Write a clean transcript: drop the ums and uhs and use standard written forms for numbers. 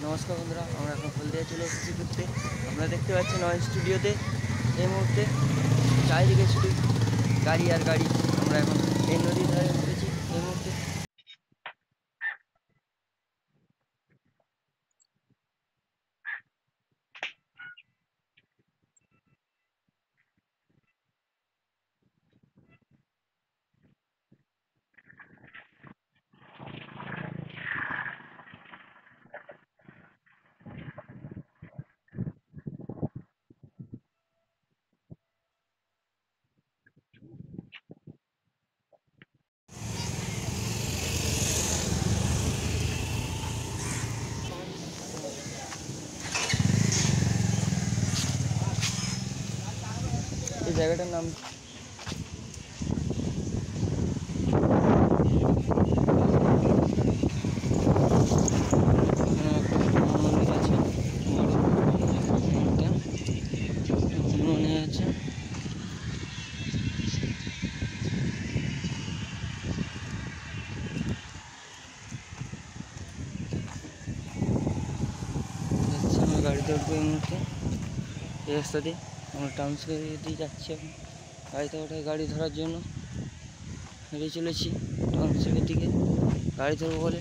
নমস্কার বন্ধুরা, আমরা এখন হলদিয়া চলে এসেছি ঘুরতে। আপনারা দেখতে পাচ্ছেন নয় স্টুডিওতে এই মুহূর্তে চারিদিকে শুধু গাড়ি আর গাড়ি। আমরা এখন এই নদীর ধারে উঠেছি এই মুহূর্তে। এই জায়গাটার নাম মন্দির আছে, মনে আছে। আমরা গাড়িতে উঠবো এই মুহূর্তে। এই রাস্তা দিয়ে আমরা টাউনশিপে দিয়ে যাচ্ছি এখন। গাড়িতে ওঠায় গাড়ি ধরার জন্য হেঁটে চলেছি টাউনশিপের দিকে গাড়ি ধরবো বলে।